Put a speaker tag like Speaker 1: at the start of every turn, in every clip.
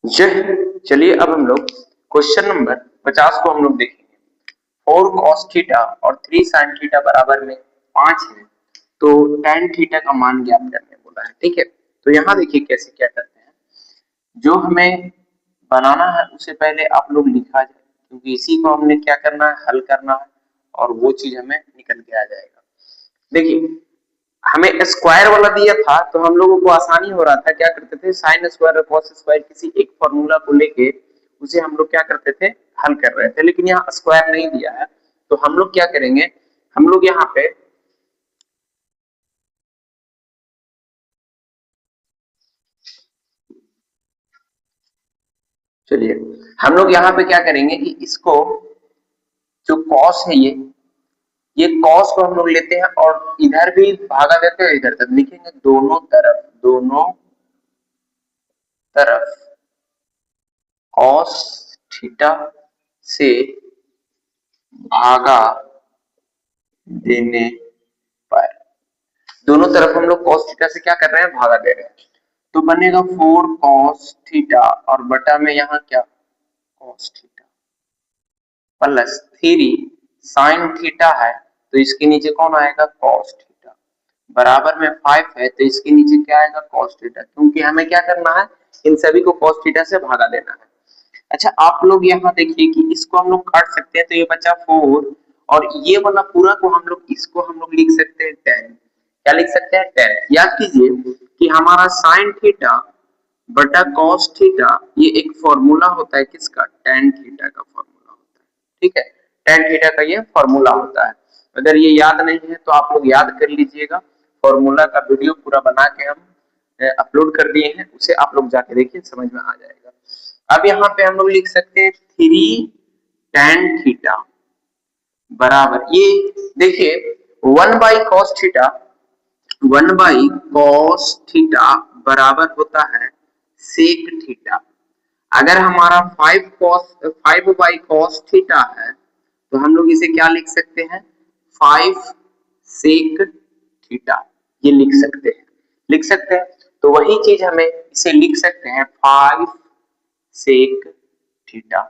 Speaker 1: चलिए अब हम लोग क्वेश्चन नंबर 50 को हम लोग देखेंगे। 4 cos थीटा और 3 sin थीटा बराबर में 5 है, तो tan थीटा का मान ज्ञात करने बोला है। ठीक है, तो यहाँ देखिए कैसे क्या करते हैं। जो हमें बनाना है उसे पहले आप लोग लिखा जाए, क्योंकि इसी को हमने क्या करना है, हल करना है, और वो चीज हमें निकल के आ जाएगा। देखिए हमें स्क्वायर वाला दिया था, तो हम लोगों को आसानी हो रहा था, क्या करते थे, साइन स्क्वायर और कॉस स्क्वायर किसी एक फॉर्मूला को लेके उसे हम लोग क्या करते थे, हल कर रहे थे। लेकिन यहाँ स्क्वायर नहीं दिया है, तो हम लोग क्या करेंगे, हम लोग यहाँ पे चलिए हम लोग यहाँ पे क्या करेंगे कि इसको जो कॉस है ये कॉस को हम लोग लेते हैं और इधर भी भागा देते हैं, इधर तक लिखेंगे दोनों तरफ कॉस थीटा से भागा देने पर, दोनों तरफ हम लोग cos थीटा से क्या कर रहे हैं, भागा दे रहे हैं, तो बनेगा 4 cos थीटा और बटा में यहाँ क्या cos theta plus 3 sin theta है, तो इसके नीचे कौन आएगा cos थीटा, बराबर में 5 है, तो इसके नीचे क्या आएगा cos थीटा, क्योंकि हमें क्या करना है, इन सभी को cos थीटा से भागा देना है। अच्छा आप लोग यहाँ देखिए कि इसको हम लोग काट सकते हैं, तो ये बचा 4 और ये वाला पूरा को हम लोग इसको हम लोग लिख सकते हैं 10। क्या लिख सकते हैं, 10। याद कीजिए कि हमारा साइन थीटा बटा कॉस थीटा ये एक फॉर्मूला होता है, किसका, tan थीटा का फॉर्मूला होता है। ठीक है, tan थीटा का ये फॉर्मूला होता है। अगर ये याद नहीं है तो आप लोग याद कर लीजिएगा, फॉर्मूला का वीडियो पूरा बना के हम अपलोड कर दिए हैं, उसे आप लोग जाके देखिए, समझ में आ जाएगा। अब यहाँ पे हम लोग लिख सकते हैं 3 tan थीटा बराबर, ये देखिए 1 by cos theta, 1 by cos theta बराबर होता है सेक थीटा। अगर हमारा 5 बाई कॉस थीटा है, तो हम लोग इसे क्या लिख सकते हैं, 5 सेक थीटा, ये लिख सकते हैं। तो वही चीज हमें इसे लिख सकते हैं 5 सेक थीटा,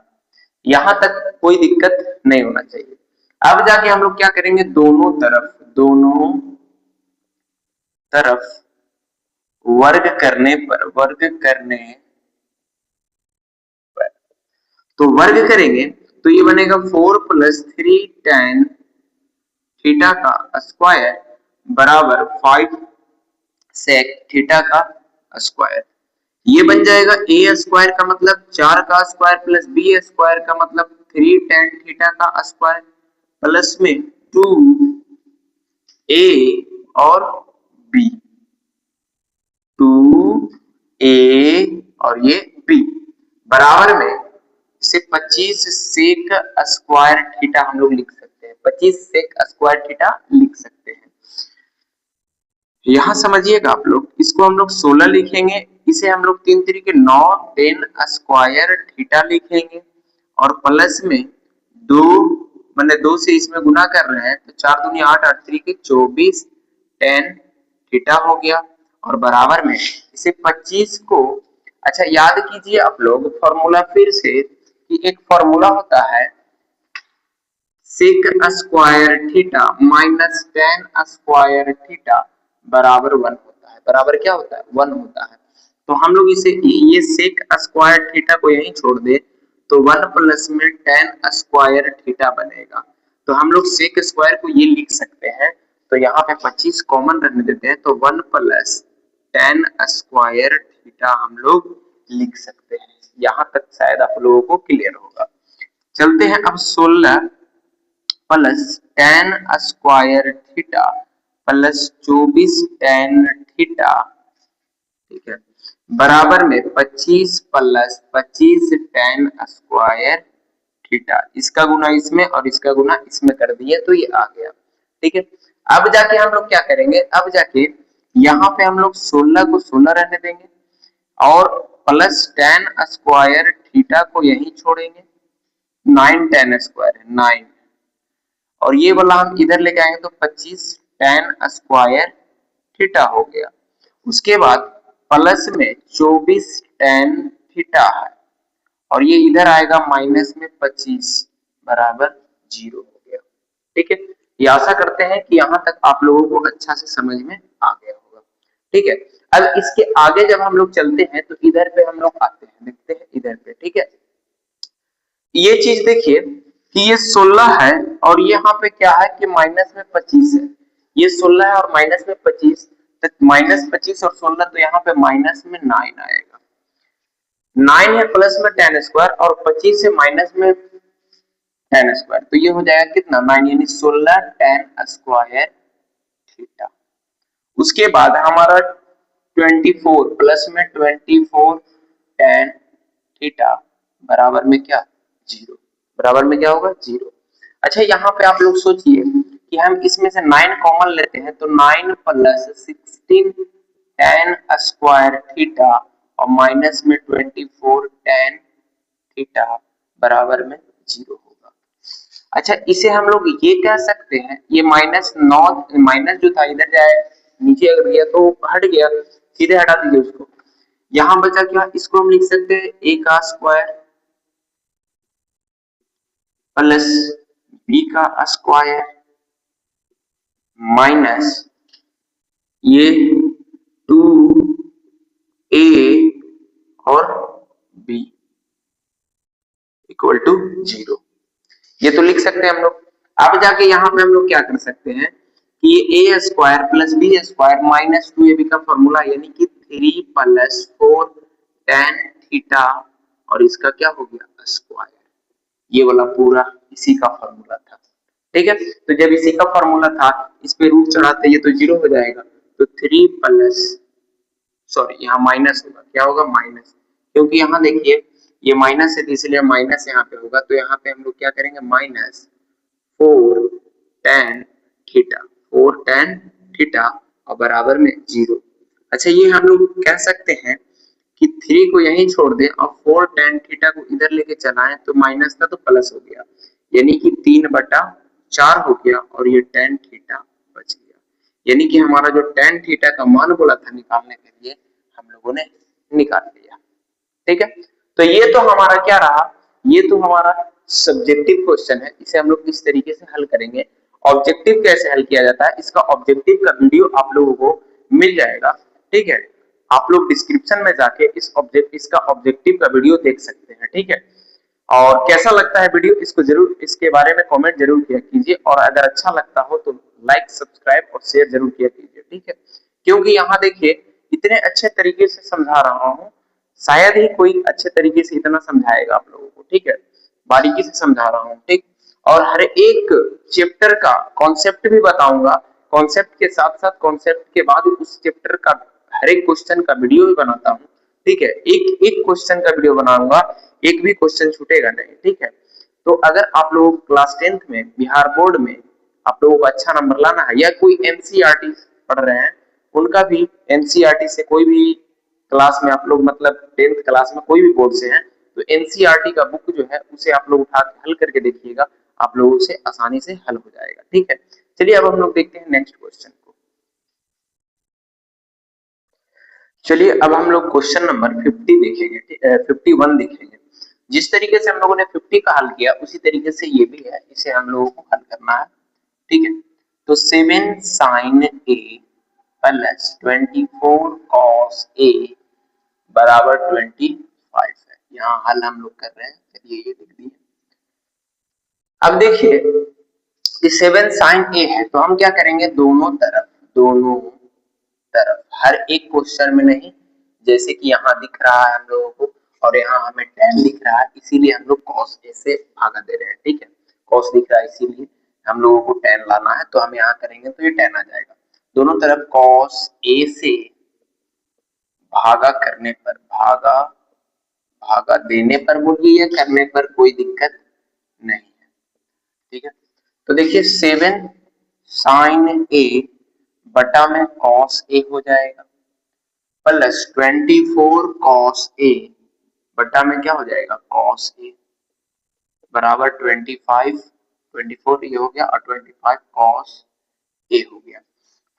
Speaker 1: यहां तक कोई दिक्कत नहीं होना चाहिए। अब जाके हम लोग क्या करेंगे, दोनों तरफ वर्ग करने पर, तो वर्ग करेंगे तो ये बनेगा 4 प्लस 3 tan थीटा का स्क्वायर बराबर 5 सेक थीटा का स्क्वायर। ये बन जाएगा ए स्क्वायर का मतलब 4 का स्क्वायर प्लस बी स्क्वायर का मतलब 3 tan थीटा का स्क्वायर प्लस में 2 ए और बी, 2 ए और ये बी बराबर में इसे 25 सेक स्क्वायर थीटा हम लोग लिख सकते हैं, 25 सेक स्क्वायर थीटा लिख सकते हैं। यहां समझिएगा आप लोग, इसको हम लोग 16 लिखेंगे, इसे हम लोग 3 तरीके 9 10 स्क्वायर थीटा लिखेंगे और प्लस में 2 मैंने 2 से इसमें गुना कर रहे हैं, तो 4 दूनी 8 8 तरीके 24 tan थीटा हो गया और बराबर में इसे 25 को, अच्छा याद कीजिए आप लोग फॉर्मूला फिर से, कि एक फॉर्मूला होता है sec square theta minus tan square theta बराबर 1 होता है, बराबर क्या होता है, 1 होता है। तो हम लोग इसे ये सेक स्क्वायर थीटा को यहीं छोड़ दे, तो 1 प्लस में tan स्क्वायर थीटा बनेगा, तो हम लोग सेक स्क्वायर को ये लिख सकते हैं, तो यहाँ पे 25 कॉमन रहने देते हैं, तो 1 प्लस tan स्क्वायर थीटा हम लोग लिख सकते हैं। यहाँ तक शायद आप लोगों को क्लियर होगा। चलते हैं अब 16 plus tan square theta plus 24 tan theta, ठीक है, बराबर में 25 प्लस 25 tan स्क्वायर थीटा, इसका गुना इसमें और इसका गुना इसमें कर दिए तो ये आ गया। ठीक है, अब जाके हम लोग क्या करेंगे, अब जाके यहाँ पे हम लोग 16 को 16 रहने देंगे और प्लस tan स्क्वायर थीटा को यहीं छोड़ेंगे, 9 tan स्क्वायर है 9, और ये वाला हम इधर लेके आएंगे तो 25 tan स्क्वायर थीटा हो गया। उसके बाद प्लस में 24 tan थीटा है और ये इधर आएगा माइनस में 25 बराबर 0 हो गया। ठीक है, ये आशा करते हैं कि यहाँ तक आप लोगों को अच्छा से समझ में आ गया होगा। ठीक है, अब इसके आगे जब हम लोग चलते हैं तो इधर पे हम लोग आते हैं, देखते हैं इधर पे। ठीक है, ये चीज देखिए कि ये 16 है और यहाँ पे क्या है कि माइनस में 25 है। ये 16 है और माइनस में 25, तो माइनस 25 और 16 तो यहाँ पे माइनस में 9 आएगा। 9 है प्लस में 10 स्क्वायर और 25 से माइनस में 10 स्क्वायर, तो ये हो जाएगा कितना 9 यानी 16 10 स्क्वायर थीटा। उसके बाद हमारा 24 प्लस में 24 tan थीटा बराबर में क्या 0, बराबर में क्या होगा 0। अच्छा, यहाँ पे आप लोग सोचिए कि हम इसमें से 9 कॉमन लेते हैं तो 9 प्लस 16 tan स्क्वायर थीटा और माइनस में 24 tan थीटा बराबर में 0 होगा। अच्छा, इसे हम लोग ये कह सकते हैं, ये माइनस 9 माइनस जो था इधर जाए नीचे अगर गया तो हट गया, सीधे हटा दीजिए उसको। यहाँ बचा क्या, इसको हम लिख सकते हैं a का स्क्वायर प्लस b का स्क्वायर माइनस ये 2a और b इक्वल टू 0। ये तो लिख सकते हैं हम लोग। अब जाके यहाँ पे हम लोग क्या कर सकते हैं कि A square plus B square minus 2ab का फॉर्मूला यानी कि 3 प्लस 4 tan थीटा और इसका क्या हो गया स्क्वायर, ये वाला पूरा इसी का फॉर्मूला था। ठीक है, तो जब इसी का फॉर्मूला था इस पे रूट चढ़ाते ये तो 0 हो जाएगा, तो 3 प्लस सॉरी यहाँ माइनस होगा, क्या होगा माइनस, क्योंकि यहाँ देखिए ये माइनस है तो इसलिए माइनस यहाँ पे होगा, तो यहाँ पे हम लोग क्या करेंगे minus 4 tan theta 4 tan theta और बराबर में 0। अच्छा, ये हम लोग कह सकते हैं कि 3 को यहीं छोड़ दें और 4 tan थीटा को इधर लेके चलाएं तो माइनस था तो प्लस हो गया, यानी कि 3/4 हो गया और ये tan थीटा बच गया। यानी कि हमारा जो tan थीटा का मान बोला था निकालने के लिए हम लोगों ने निकाल लिया। ठीक है, तो ये तो हमारा क्या रहा, ये तो हमारा सब्जेक्टिव क्वेश्चन है, इसे हम लोग किस तरीके से हल करेंगे। ऑब्जेक्टिव कैसे हल किया जाता है इसका ऑब्जेक्टिव का वीडियो आप लोगों को मिल जाएगा। ठीक है, आप लोग डिस्क्रिप्शन में जाके इसका ऑब्जेक्टिव का वीडियो देख सकते हैं। ठीक है, और कैसा लगता है वीडियो इसको जरूर इसके बारे में कमेंट जरूर किया कीजिए और अगर अच्छा लगता हो तो लाइक सब्सक्राइब और शेयर जरूर किया कीजिए। ठीक है, क्योंकि यहाँ देखिए इतने अच्छे तरीके से समझा रहा हूँ, शायद ही कोई अच्छे तरीके से इतना समझाएगा आप लोगों को। ठीक है, बारीकी से समझा रहा हूँ। ठीक, और हर एक चैप्टर का कॉन्सेप्ट भी बताऊंगा, कॉन्सेप्ट के साथ साथ कॉन्सेप्ट के बाद उस चैप्टर का हर एक क्वेश्चन का वीडियो भी बनाता हूँ। ठीक है, एक एक क्वेश्चन का वीडियो बनाऊंगा, एक भी क्वेश्चन छूटेगा नहीं। ठीक है, तो अगर आप लोग क्लास 10th में बिहार बोर्ड में आप लोगों को अच्छा नंबर लाना है या कोई एनसीईआरटी पढ़ रहे हैं उनका भी एनसीईआरटी से कोई भी क्लास में आप लोग मतलब 10th क्लास में कोई भी बोर्ड से हैं तो एनसीईआरटी का बुक जो है उसे आप लोग उठा के हल करके देखिएगा, आप लोगों से आसानी से हल हो जाएगा। ठीक है, चलिए अब हम लोग देखते हैं नेक्स्ट क्वेश्चन को। चलिए अब हम लोग क्वेश्चन नंबर 50 देखेंगे, 51 देखेंगे। जिस तरीके से हम लोगों ने 50 का हल किया उसी तरीके से ये भी है, इसे हम लोगों को हल करना है। ठीक है, तो 7 sin a plus 24 cos a बराबर 25 है। यहाँ हल हम लोग कर रहे हैं, चलिए ये लिख दिए। अब देखिए ये 7 sin a है तो हम क्या करेंगे दोनों तरफ हर एक क्वेश्चन में नहीं, जैसे कि यहाँ दिख रहा है हम लोगों को और यहाँ हमें tan दिख रहा है इसीलिए हम लोग cos a से भागा दे रहे हैं। ठीक है, cos दिख रहा है इसीलिए हम लोगों को tan लाना है तो हम यहाँ करेंगे तो ये tan आ जाएगा। दोनों तरफ cos a से भागा करने पर भागा देने पर बोलिए या करने पर कोई दिक्कत नहीं है। ठीक है, तो देखिए 7 sin a बटा में cos a हो जाएगा प्लस 24 cos a बटा में क्या हो जाएगा cos a बराबर 24 ये हो गया और 25 cos a हो गया।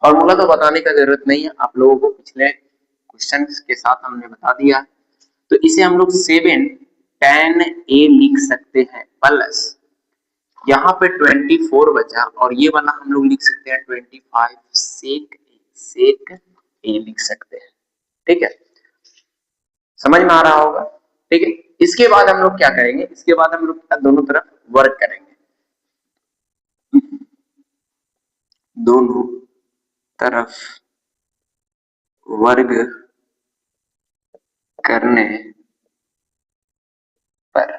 Speaker 1: फॉर्मूला तो बताने का जरूरत नहीं है, आप लोगों को पिछले क्वेश्चन के साथ हमने बता दिया है। तो इसे हम लोग 7 tan a लिख सकते हैं प्लस यहाँ पे 24 बचा और ये वाला हम लोग लिख सकते हैं 25 सेक a लिख सकते हैं। ठीक है, समझ में आ रहा होगा। ठीक है, इसके बाद हम लोग क्या करेंगे, इसके बाद हम लोग दोनों तरफ वर्क करेंगे, दोनों तरफ वर्ग करने पर।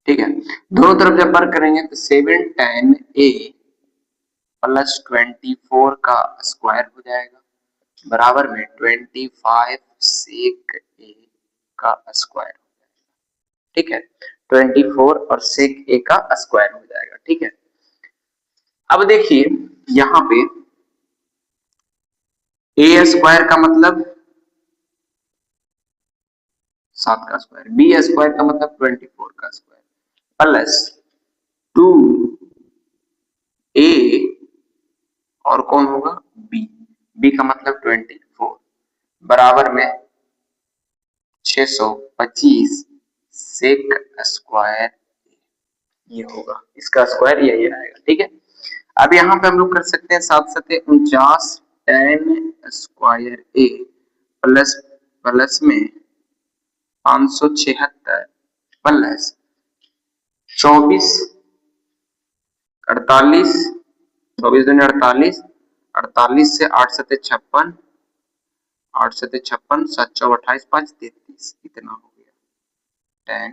Speaker 1: ठीक है, दोनों तरफ जब वर्क करेंगे तो 7 tan a प्लस 24 का स्क्वायर हो जाएगा बराबर में 25 सेक a का स्क्वायर हो जाएगा। ठीक है, 24 और सेक a का स्क्वायर हो जाएगा। ठीक है, अब देखिए यहाँ पे a स्क्वायर का मतलब 7 का स्क्वायर, b स्क्वायर का मतलब 24 का स्क्वायर प्लस 2a और कौन होगा b, b का मतलब 24 बराबर में 625 सेक स्क्वायर, ये होगा इसका स्क्वायर यही आएगा। ठीक है, अब यहाँ पे हम लोग कर सकते हैं 7 सते 49 tan square a plus plus में 576 प्लस 24 48 24 दूनी 48 48 से 8 सते 56 8 सते 56 7 चौ 28 5 33 इतना हो गया tan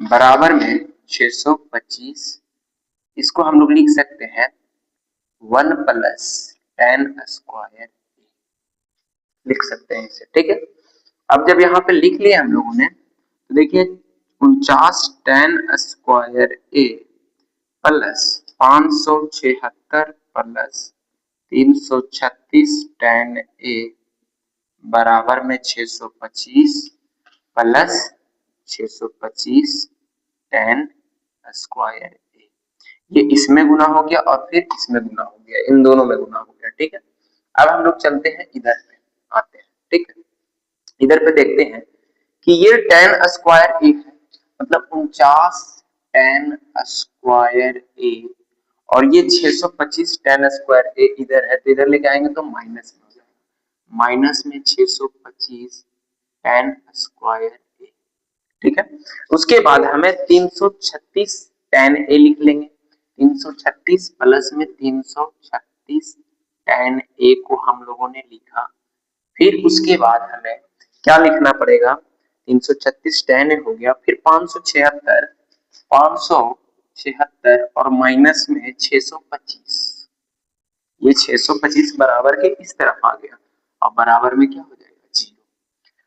Speaker 1: बराबर में 625, इसको हम लोग लिख सकते हैं 1 प्लस tan स्क्वायर लिख सकते हैं इसे। ठीक है, अब जब यहाँ पे लिख लिया हम लोगों ने तो देखिए 49 tan square a plus 576 plus 336 tan a बराबर में 625 प्लस 625 tan स्क्वायर a, ये इसमें गुना हो गया और फिर इसमें गुना हो गया, इन दोनों में गुना हो गया। ठीक है, अब हम लोग चलते हैं इधर पे आते हैं। ठीक है, इधर पे देखते हैं कि ये tan स्क्वायर a है मतलब 49 tan स्क्वायर a और ये 625 tan स्क्वायर a इधर है तो इधर लेके आएंगे तो माइनस में हो जाएगा, माइनस में 625 tan स्क्वायर a। ठीक है, उसके बाद हमें 336 tan a लिख लेंगे, 336 प्लस में 336 tan a को हम लोगों ने लिखा, फिर उसके बाद हमें क्या लिखना पड़ेगा, 336 tan a हो गया, फिर 576 और माइनस में 625, ये 625 बराबर के इस तरफ आ गया और बराबर में क्या हो जाएगा 0।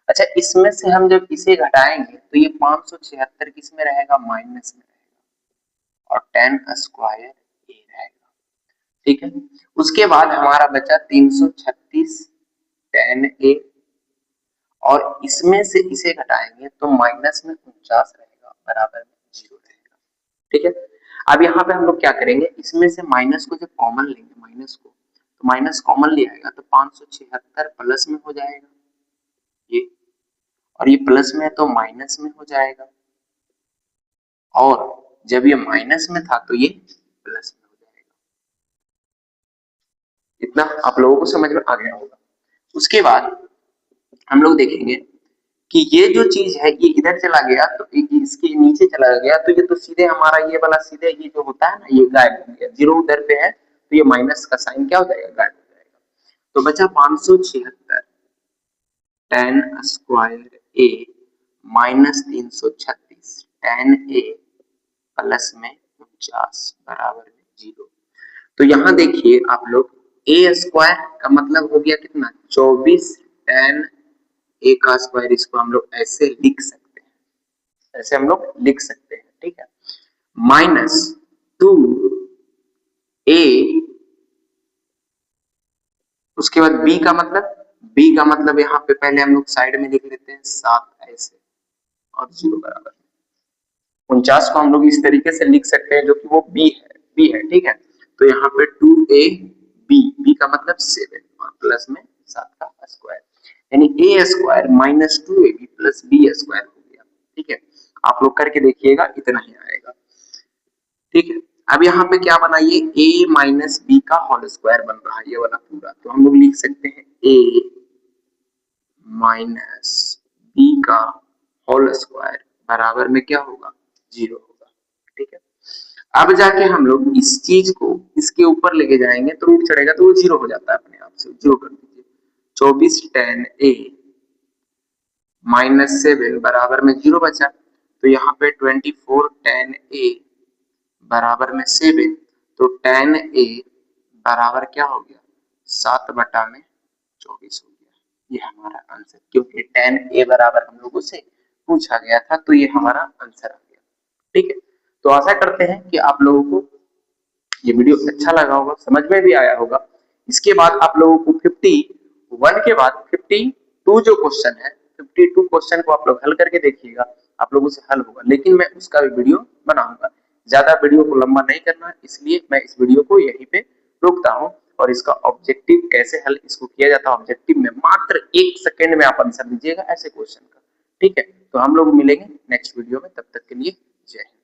Speaker 1: अच्छा, इसमें से हम जब इसे घटाएंगे तो ये 576 किस में रहेगा, माइनस में रहेगा और tan स्क्वायर a रहेगा। ठीक है, उसके बाद हमारा बचा 336 tan a और इसमें से इसे घटाएंगे तो माइनस में 49 रहेगा बराबर में 0 रहेगा। ठीक है, अब यहाँ पे हम लोग क्या करेंगे, इसमें से माइनस को जब कॉमन लेंगे, माइनस को तो माइनस कॉमन ले आएगा तो 576 प्लस में हो जाएगा ये, और ये प्लस में है तो माइनस में हो जाएगा, और जब ये माइनस में था तो ये प्लस में हो जाएगा। इतना आप लोगों को समझ में आ गया होगा। उसके बाद हम लोग देखेंगे कि ये जो चीज है ये इधर चला गया तो इसके नीचे चला गया तो ये तो सीधे हमारा ये वाला सीधे ये जो होता है ना ये गायब हो गया, 0 उधर पे है तो ये माइनस का साइन क्या हो जाएगा, गायब हो जाएगा। तो बचा 576 tan square a minus 336 tan a plus में 49 बराबर में 0। तो यहाँ देखिए आप लोग a स्क्वायर का मतलब हो गया कितना, 24 tan a का स्क्वायर, इसको हम लोग ऐसे लिख सकते हैं, ऐसे हम लोग लिख सकते हैं। ठीक है, माइनस 2a, उसके बाद b का मतलब यहाँ पे पहले हम लोग साइड में लिख लेते हैं 7 ऐसे और 0 बराबर 49 को हम लोग इस तरीके से लिख सकते हैं जो कि वो b है। ठीक है, तो यहाँ पे 2ab, b का मतलब 7 और प्लस में 7 का स्क्वायर। यानी A square minus 2ab plus B square हो गया। ठीक है, आप लोग करके देखिएगा, इतना ही आएगा। ठीक है, अब यहाँ पे क्या बनाइए, a माइनस बी का होल स्क्वायर बन रहा है ये वाला पूरा, तो हम लोग लिख सकते हैं a माइनस बी का होल स्क्वायर बराबर में क्या होगा, 0 होगा। ठीक है, अब जाके हम लोग इस चीज को इसके ऊपर लेके जाएंगे तो रूट चढ़ेगा तो वो 0 हो जाता है अपने आप से, 0 कर दीजिए। 24 tan a माइनस 7 बराबर में 0 बचा, तो यहाँ पे 24 tan a बराबर में 7, तो tan a बराबर क्या हो गया, 7/24 हो गया। ये हमारा आंसर, क्योंकि tan a बराबर हम लोगों से पूछा गया था, तो ये हमारा आंसर आ गया। ठीक है, तो आशा करते हैं कि आप लोगों को ये वीडियो अच्छा लगा होगा, समझ में भी आया होगा। इसके बाद आप लोगों को 51 के बाद 52 जो क्वेश्चन है, 52 क्वेश्चन को आप लोग हल करके देखिएगा, आप लोगों से हल होगा, लेकिन मैं उसका भी वीडियो बनाऊंगा। ज्यादा वीडियो को लंबा नहीं करना, इसलिए मैं इस वीडियो को यहीं पे रोकता हूँ। और इसका ऑब्जेक्टिव कैसे हल इसको किया जाता है, ऑब्जेक्टिव में मात्र 1 सेकेंड में आप आंसर दीजिएगा ऐसे क्वेश्चन का। ठीक है, तो हम लोग मिलेंगे नेक्स्ट वीडियो में, तब तक के लिए जय हिंद।